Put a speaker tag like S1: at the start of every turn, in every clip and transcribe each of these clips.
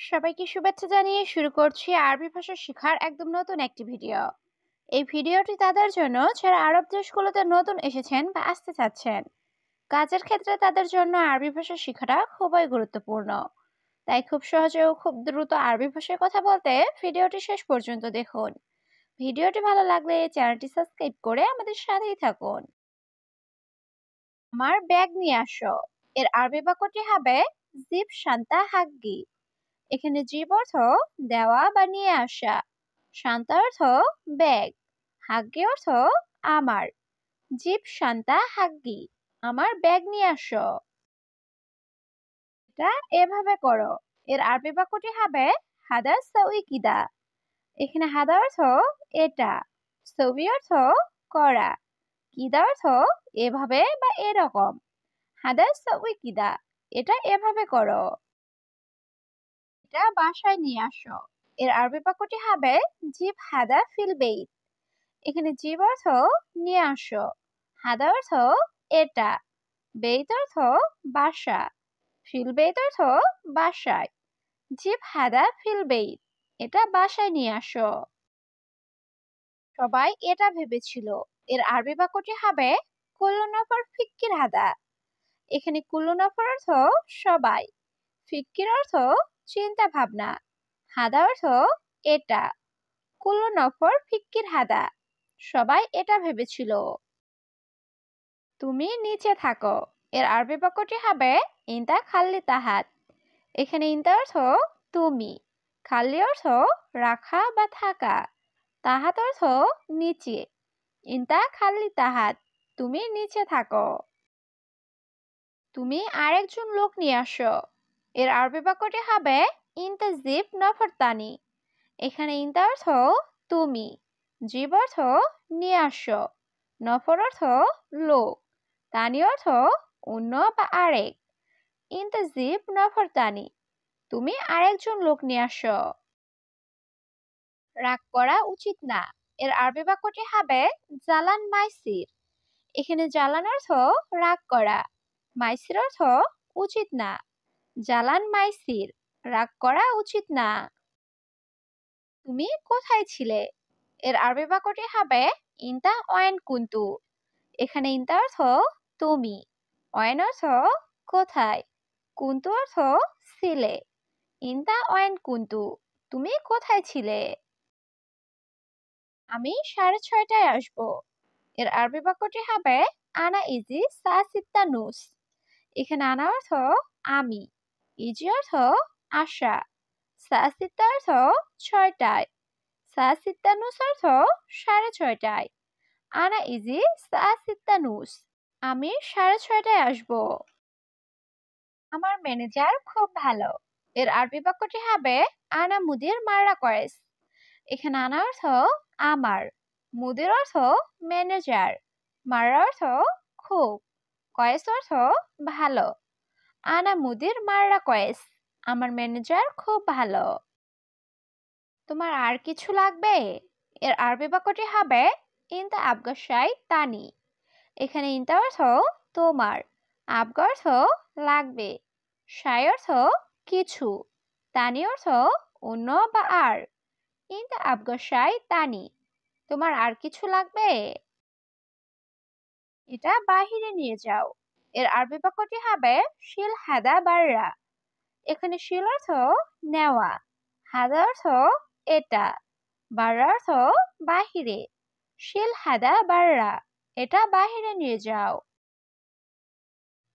S1: সবাইকে শুভেচ্ছা জানিয়ে শুরু করছি আরবি ভাষা শেখার একদম নতুন একটি ভিডিও। এই ভিডিওটি তাদের জন্য যারা আরব দেশগুলোতে নতুন এসেছেন বা আসতে চাচ্ছেন। কাজের ক্ষেত্রে তাদের জন্য আরবি ভাষা শেখাটা খুবই গুরুত্বপূর্ণ। তাই খুব সহজে ও খুব দ্রুত আরবি ভাষায় কথা বলতে ভিডিওটি শেষ পর্যন্ত দেখুন। ভিডিওটি ভালো লাগলে চ্যানেলটি সাবস্ক্রাইব করে আমাদের সাথেই থাকুন। আমার ব্যাগ নিয়ে আসো। এর আরবি বাক্যটি হবে জিব শান্তা হাগ্গি। এখানে জিব অর্থ দেওয়া বা নিয়ে আসা, শান্তা অর্থ ব্যাগ, হাগ্গি অর্থ আমার। জিব শান্তা হাগ্গি, আমার ব্যাগ নিয়ে আসো। এটা এভাবে করো। এর আরবি বাক্যটি হবে হাদা সাউই কিদা। এখানে হাদা অর্থ এটা, সবি অর্থ করা, কিদা অর্থ এভাবে বা এরকম। হাদা সাউই কিদা, এটা এভাবে করো। এটা বাসায় নিয়ে আসো। এর আরবি বাক্যটি হবে জিব হাদা ফিল বেইত। এখানে জিব অর্থ নিয়ে আসো, হাদা অর্থ এটা, বেইত অর্থ বাসা, ফিল বেইত অর্থ বাসায়। জিব হাদা ফিল বেইত, এটা বাসায় নিয়ে আসো। সবাই এটা ভেবেছিল। এর আরবি বাক্যটি হবে কুল্লু নফর ফিক্কির হাদা। এখানে কুল্লু নফর অর্থ সবাই, ফিক্কির অর্থ চিন্তা ভাবনা, হাদা অর্থ এটা। কুল্লু নফর ফিক্কির হাদা, সবাই এটা ভেবেছিল। তুমি নিচে থাকো। এর আরবি বাক্যটি হবে ইনতা খাল্লি তাহাত। এখানে ইনতা অর্থ তুমি, খাল্লি অর্থ রাখা বা থাকা, তাহাত অর্থ নিচে। ইনতা খাল্লি তাহাত, তুমি নিচে থাকো। তুমি আরেকজন লোক নিয়ে আসো। এর আরবি বাক্যটি হবে ইনতা জিব নফর তানি। এখানে ইনতা অর্থ তুমি, জিব অর্থ নিয়ে আসো, নফর অর্থ লোক, তানি অর্থ অন্য বা আরেক। ইনতা জিব নফর তানি, তুমি আরেকজন লোক নিয়ে আসো। রাগ করা উচিত না। এর আরবি বাক্যটি হবে জালান মাইসির। এখানে জালান অর্থ রাগ করা, মাইসির অর্থ উচিত না। জালান মাইসির, রাগ করা উচিত না। তুমি কোথায় ছিলে? এর আরবি বাক্যটি হবে ইনতা ওয়েন কুন্তু। এখানে ইনতা অর্থ তুমি, ওয়েন অর্থ কোথায়, কুন্তু অর্থ ছিলে। ইনতা ওয়েন কুন্তু, তুমি কোথায় ছিলে? আমি 6:30টায় আসবো। এর আরবি বাক্যটি হবে আনা ইজি সা সিত্তা নুস। এখানে আনা অর্থ আমি, ইজি অর্থ আশা, সা সিত্তা অর্থ 6টায়, সা সিত্তা নুস অর্থ 6:30টায়। আনা ইজি সা সিত্তা নুস, আমি 6:30টায় আসবো। আমার ম্যানেজার খুব ভালো। এর আরবি বাক্যটি হবে আনা মুদির মারা কয়েস। এখানে আনা অর্থ আমার, মুদির অর্থ ম্যানেজার, মারা অর্থ খুব, কয়েস অর্থ ভালো। আনা মুদির মারা কয়েস, আমার ম্যানেজার খুব ভালো। তোমার আর কিছু লাগবে? এর আরবি বাক্যটি হবে ইনতা আবগাসাই তানি। এখানে ইনতা অর্থ তোমার, আবগা অর্থ লাগবে, সাই অর্থ কিছু, তানি অর্থ অন্য বা আর। ইনতা আবগাসাই তানি, তোমার আর কিছু লাগবে? এটা বাহিরে নিয়ে যাও। এর আরবি বাক্যটি হবে শিল হাদা বাররা। এখানে শিল অর্থ নেওয়া, হাদা অর্থ এটা, বাররা অর্থ বাহিরে। শিল হাদা বাররা, এটা বাহিরে নিয়ে যাও।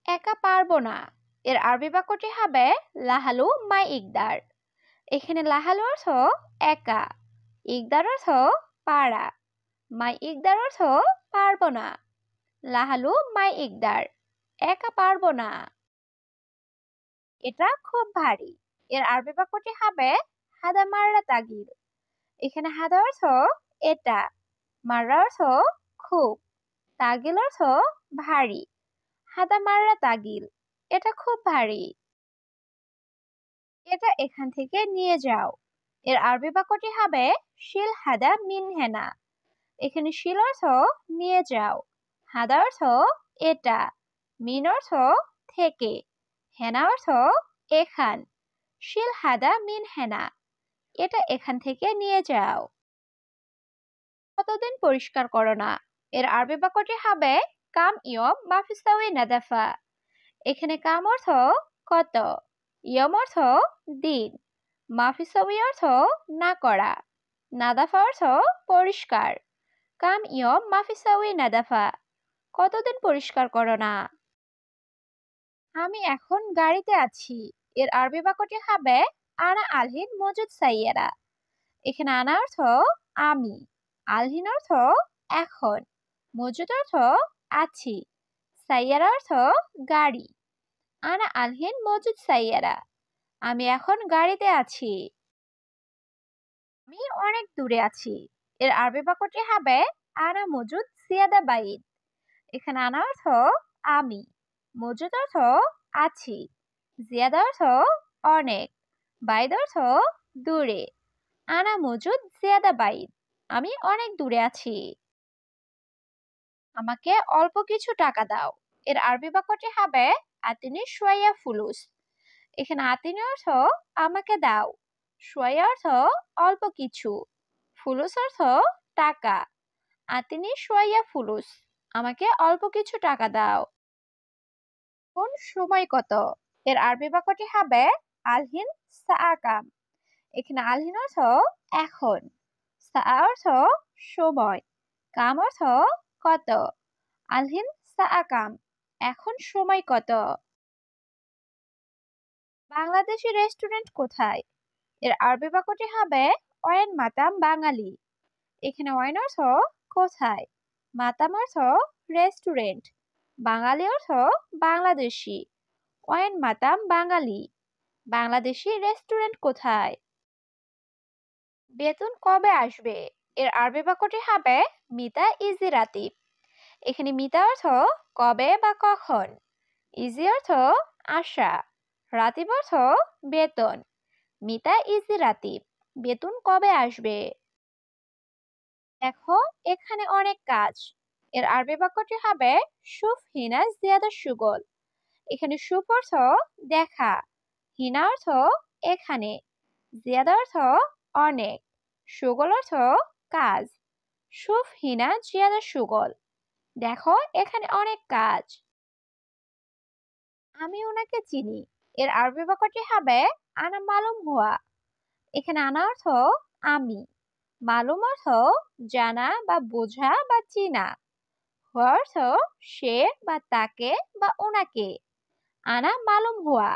S1: একা পারবো না। এর আরবি বাক্যটি হবে লাহালু মাই ইকদার। এখানে লাহালু অর্থ একা, ইকদার অর্থ পারা, মাই ইকদার অর্থ পারবো না। লাহালু মাই ইকদার, একা পারবো না। এটা খুব ভারী। এর আরবি বাক্যটি হবে হাদা মাররা তাগিল। এখানে হাদা অর্থ এটা, মাররা অর্থ খুব, তাগিল অর্থ ভারী। হাদা মাররা তাগিল, এটা খুব ভারী। এটা এখান থেকে নিয়ে যাও। এর আরবি বাক্যটি হবে শিল হাদা মিন হেনা। এখানে শিল অর্থ নিয়ে যাও, হাদা অর্থ এটা, মিন অর্থ থেকে, হেনা অর্থ এখান। শিল হাদা মিন হেনা, এটা এখান থেকে নিয়ে যাও। কতদিন পরিষ্কার করো না, এর আরবি বাক্যটি হবে কাম ইয়ম মাফিসাউই নাদাফা। এখানে কাম অর্থ কত, ইয়ম অর্থ দিন, মাফিসাউই অর্থ না করা, নাদাফা অর্থ পরিষ্কার। কাম ইয়ম মাফিসাউই নাদাফা, কতদিন পরিষ্কার করো না। আমি এখন গাড়িতে আছি, এর আরবি বাক্যটি হবে আনা আলহিন মজুদ সাইয়ারা। এখানে আনা অর্থ আমি, আলহিন অর্থ এখন, মজুদ অর্থ আছি, সাইয়ারা অর্থ গাড়ি। আনা আলহিন মজুদ সাইয়ারা, আমি এখন গাড়িতে আছি। আমি অনেক দূরে আছি, এর আরবি বাক্যটি হবে আনা মজুদ সিয়াদা বাইদ। এখানে আনা অর্থ আমি, মজুদ অর্থ আছি, জিয়াদা অর্থ অনেক, বাইদ অর্থ দূরে। আনা মজুদ জিয়াদা বাইদ, আমি অনেক দূরে আছি। আমাকে অল্প কিছু টাকা দাও, এর আরবি বাক্যটি হবে আতিনি শুয়াইয়া ফুলুস। এখানে আতিনি অর্থ আমাকে দাও, শুয়াইয়া অর্থ অল্প কিছু, ফুলুস অর্থ টাকা। আতিনি শুয়াইয়া ফুলুস, আমাকে অল্প কিছু টাকা দাও। কোন সময় কত, এর আরবি বাক্যটি হবে আলহিন সাআকাম। এখানে আলহিন অর্থ এখন, সাআ অর্থ সময়, কাম অর্থ কত। আলহিন সাআকাম, এখন সময় কত। বাংলাদেশি রেস্টুরেন্ট কোথায়, এর আরবি বাক্যটি হবে ওয়েন মাতাম বাঙালি। এখানে ওয়েন অর্থ কোথায়, মাতাম অর্থ রেস্টুরেন্ট, বাঙালি অর্থ বাংলাদেশি। ওয়েন মাতাম বাঙালি, বাংলাদেশি রেস্টুরেন্ট কোথায়। বেতন কবে আসবে, এর আরবি বাক্যটি হবে মিতা ইজি রাতিব। এখানে মিতা অর্থ কবে বা কখন, ইজি অর্থ আশা, রাতিব অর্থ বেতন। মিতা ইজি রাতিব, বেতন কবে আসবে। দেখো এখানে অনেক কাজ, এর আরবি বাক্যটি হবে শুফ হিনা জিয়াদা সুগল। এখানে শুফ অর্থ দেখা, হিনা অর্থ এখানে, জিয়াদা অর্থ অনেক, সুগল অর্থ কাজ। শুফ হিনা জিয়াদা সুগল, দেখো এখানে অনেক কাজ। আমি ওনাকে চিনি, এর আরবি বাক্যটি হবে আনা মালুম হুয়া। এখানে আনা অর্থ আমি, মালুম অর্থ জানা বা বোঝা বা চিনা, হুয়া অর্থ সে বা তাকে বা ওনাকে। আনা মালুম হুয়া,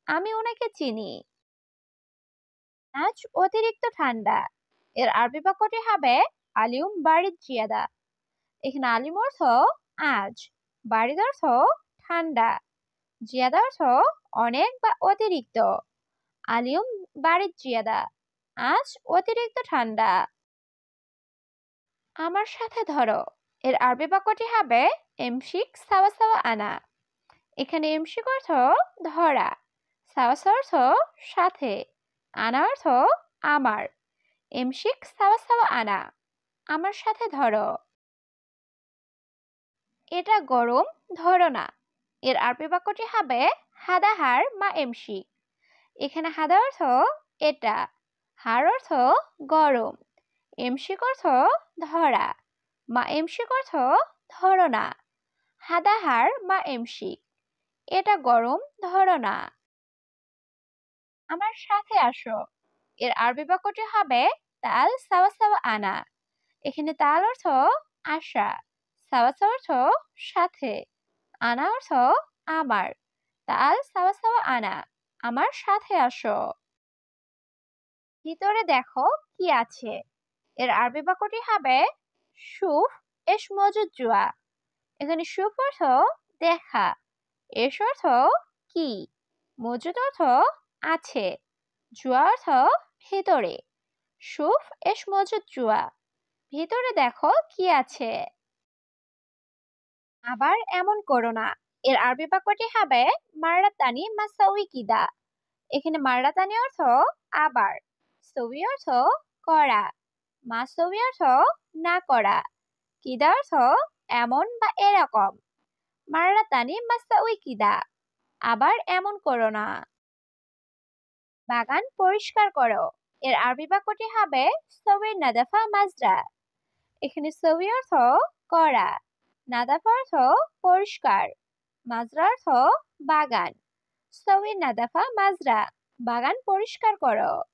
S1: আমি ওনাকে চিনি। আজ অতিরিক্ত ঠান্ডা, এর আরবি বাক্যটি হবে আলিউম বারিদ জিয়াদা। এখানে আলিম অর্থ আজ, বারিদ অর্থ ঠান্ডা, জিয়াদা অর্থ অনেক বা অতিরিক্ত। আলিউম বারিদ জিয়াদা, আজ অতিরিক্ত ঠান্ডা। আমার সাথে ধরো, এর আরবি বাক্যটি হবে এমশিক সাওয়া সাওয়া আনা। এখানে এমশিক অর্থ ধরা, সাওয়া সাওয়া অর্থ সাথে, আনা অর্থ আমার। এমশিক সাওয়া সাওয়া আনা, আমার সাথে ধরো। এটা গরম, ধরো না, এর আরবি বাক্যটি হবে হাদাহার মা এমশিক। এখানে হাদা অর্থ এটা, হার অর্থ গরম, এমশিক অর্থ ধরা, মা এমশিক অর্থ ধরো না। হাদাহার মা এমশিক, এটা গরম, ধরো না। আমার সাথে আসো, এর আরবি বাক্যটি হবে তাল সাওয়া সাওয়া আনা। এখানে তাল অর্থ আসা, সাওয়া সাওয়া অর্থ সাথে, আনা অর্থ আমার। তাল সাওয়া সাওয়া আনা, আমার সাথে আসো। ভিতরে দেখো কি আছে, এর আরবি বাক্যটি হবে শুফ এস মজুদ জুয়া। এখানে শুফ অর্থ দেখা, এস অর্থ কি, মজুদ অর্থ আছে, জুয়া অর্থ ভিতরে। শুফ এস মজুদ জুয়া, ভিতরে দেখো কি আছে। আবার এমন করো না, এর আরবি বাক্যটি হবে মারাতানি মাসাউই কিদা। এখানে মারাতানি অর্থ আবার, সবি অর্থ করা, মাসবি অর্থ না করা, কিদা অর্থ এমন বা এরকম। মারাতানি মাসাউই কিদা, আবার এমন করো না। বাগান পরিষ্কার করো। এর আরবি বাক্যটি হবে সওয়ি নাদাফা মাজরা। এখানে সওয়ি অর্থ করা, নাদাফা অর্থ পরিষ্কার, মাজরা অর্থ বাগান। সওয়ি নাদাফা মাজরা, বাগান পরিষ্কার করো।